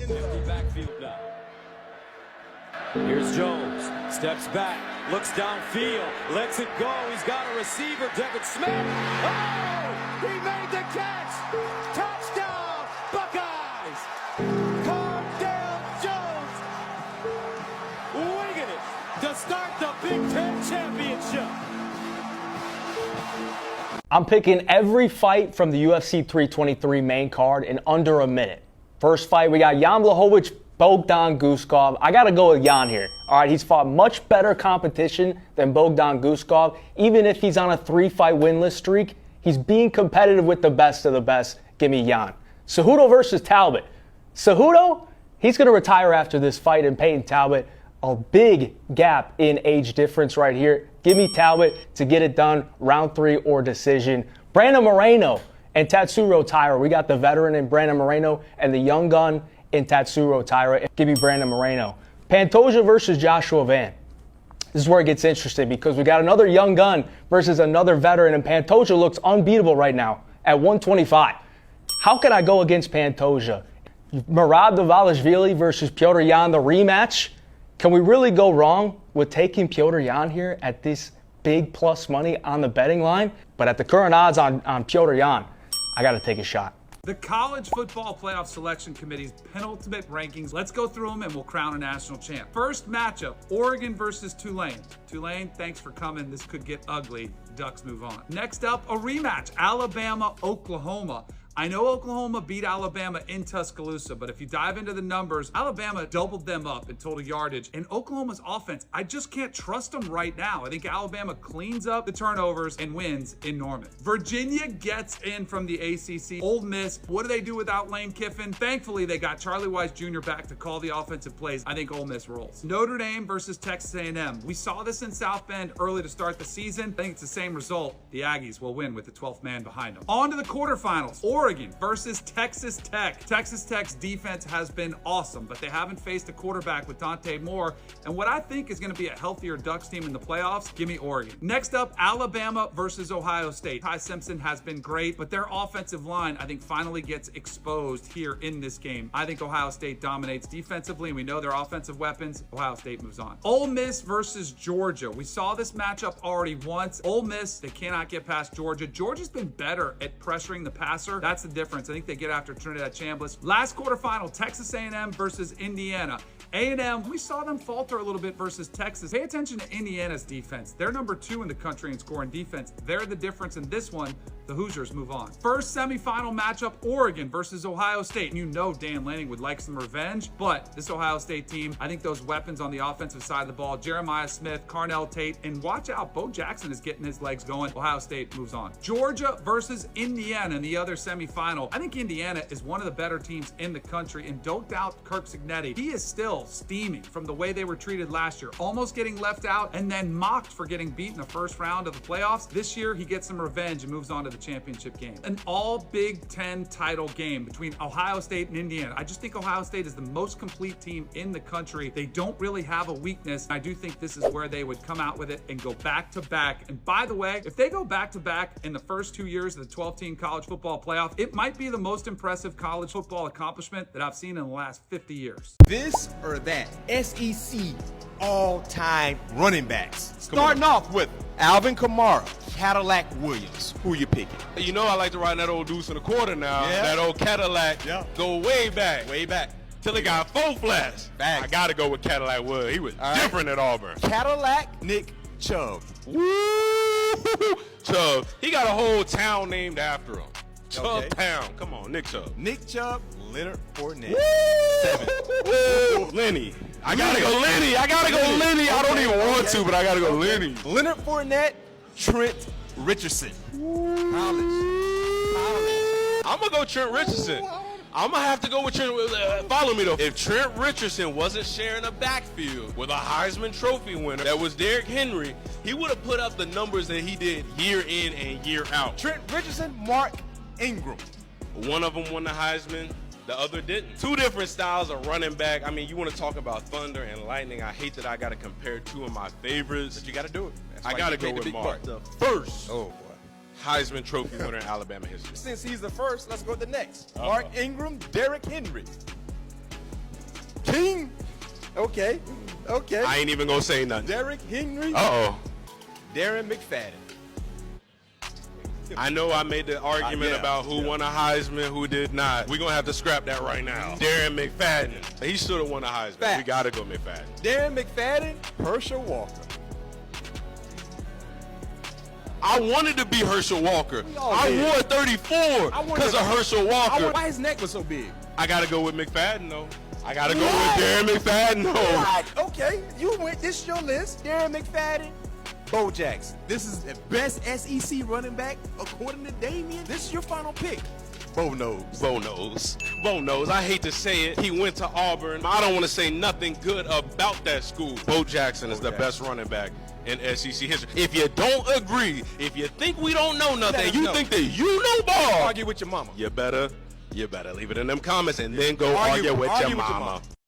Empty backfield now. Here's Jones, steps back, looks downfield, lets it go. He's got a receiver, Devin Smith. Oh, he made the catch. Touchdown, Buckeyes. Cardale Jones winging it to start the Big Ten Championship. I'm picking every fight from the UFC 323 main card in under a minute. First fight, we got Jan Blachowicz, Bogdan Guskov. I got to go with Jan here. All right, he's fought much better competition than Bogdan Guskov. Even if he's on a 3-fight winless streak, he's being competitive with the best of the best. Give me Jan. Cejudo versus Talbot. Cejudo, he's going to retire after this fight, and Peyton Talbot, a big gap in age difference right here. Give me Talbot to get it done, round 3 or decision. Brandon Moreno and Tatsuro Taira. We got the veteran in Brandon Moreno and the young gun in Tatsuro Taira. Give me Brandon Moreno. Pantoja versus Joshua Van. This is where it gets interesting because we got another young gun versus another veteran, and Pantoja looks unbeatable right now at 125. How can I go against Pantoja? Murad Dvalishvili versus Petr Yan, the rematch. Can we really go wrong with taking Petr Yan here at this big plus money on the betting line? But at the current odds on Petr Yan, I got to take a shot. The College Football Playoff Selection Committee's penultimate rankings. Let's go through them and we'll crown a national champ. First matchup, Oregon versus Tulane. Tulane, thanks for coming. This could get ugly. Ducks move on. Next up, a rematch, Alabama, Oklahoma. I know Oklahoma beat Alabama in Tuscaloosa, but if you dive into the numbers, Alabama doubled them up in total yardage. And Oklahoma's offense, I just can't trust them right now. I think Alabama cleans up the turnovers and wins in Norman. Virginia gets in from the ACC. Ole Miss, what do they do without Lane Kiffin? Thankfully, they got Charlie Weiss Jr. back to call the offensive plays. I think Ole Miss rolls. Notre Dame versus Texas A&M. We saw this in South Bend early to start the season. I think it's the same result. The Aggies will win with the 12th man behind them. On to the quarterfinals. Oregon versus Texas Tech. Texas Tech's defense has been awesome, but they haven't faced a quarterback with Dante Moore. And what I think is going to be a healthier Ducks team in the playoffs, give me Oregon. Next up, Alabama versus Ohio State. Ty Simpson has been great, but their offensive line, I think, finally gets exposed here in this game. I think Ohio State dominates defensively, and we know their offensive weapons. Ohio State moves on. Ole Miss versus Georgia. We saw this matchup already once. Ole Miss, they cannot get past Georgia. Georgia's been better at pressuring the passer. That's the difference. I think they get after Trinidad Chambliss. Last quarterfinal, Texas A&M versus Indiana. A&M, we saw them falter a little bit versus Texas. Pay attention to Indiana's defense. They're number 2 in the country in scoring defense. They're the difference in this one. The Hoosiers move on. First semifinal matchup, Oregon versus Ohio State. And you know Dan Lanning would like some revenge, but this Ohio State team, I think those weapons on the offensive side of the ball, Jeremiah Smith, Carnell Tate, and watch out, Bo Jackson is getting his legs going. Ohio State moves on. Georgia versus Indiana in the other semifinal. I think Indiana is one of the better teams in the country, and don't doubt Kirk Cignetti. He is still steaming from the way they were treated last year, almost getting left out and then mocked for getting beat in the first round of the playoffs. This year, he gets some revenge and moves on to the championship game. An all Big Ten title game between Ohio State and Indiana. I just think Ohio State is the most complete team in the country. They don't really have a weakness. I do think this is where they would come out with it and go back to back. And by the way, if they go back to back in the first 2 years of the 12-team college football playoff, it might be the most impressive college football accomplishment that I've seen in the last 50 years. This or that, SEC all-time running backs. Starting off with Alvin Kamara, Cadillac Williams. Who you picking? You know I like to ride that old Deuce in a quarter now. Yeah. That old Cadillac. Yeah. Go way back. Way back. Till he got 4 flash. Facts. I got to go with Cadillac Wood. He was different at Auburn. Cadillac Nick Chubb. Woo! Chubb. He got a whole town named after him. Chubb Town. Come on, Nick Chubb. Nick Chubb, Leonard Fournette. Woo! Lenny. I gotta go Lenny. I don't even want to, but I gotta go Lenny. Leonard Fournette, Trent Richardson. College. I'm gonna go Trent Richardson. I'm gonna have to go with Trent. Follow me though. If Trent Richardson wasn't sharing a backfield with a Heisman Trophy winner that was Derrick Henry, he would have put up the numbers that he did year in and year out. Trent Richardson, Mark Ingram. One of them won the Heisman, the other didn't. 2 different styles of running back. I mean, you want to talk about thunder and lightning. I hate that I got to compare 2 of my favorites. But you got to do it. I got to go with Mark. The first Heisman Trophy winner in Alabama history. Since he's the first, let's go to the next. Mark Ingram, Derrick Henry. King. Okay. I ain't even gonna say nothing. Derrick Henry. Uh-oh. Darren McFadden. I know I made the argument about who won a Heisman, who did not. We're going to have to scrap that right now. Darren McFadden. He should have won a Heisman. Fact. We got to go McFadden. Darren McFadden, Herschel Walker. I wanted to be Herschel Walker. I did. wore 34 because of Herschel Walker. Why his neck was so big? I got to go with McFadden, though. I got to go with Darren McFadden, though. What? Okay, you went. This is your list. Darren McFadden, Bo Jackson. This is the best SEC running back according to Damian. This is your final pick. Bo knows. Bo knows. Bo knows. I hate to say it. He went to Auburn. I don't want to say nothing good about that school. Bo Jackson is the best running back in SEC history. If you don't agree, if you think we don't know nothing, you think that you know ball, Argue with your mama. you better leave it in them comments and then go argue with your mama.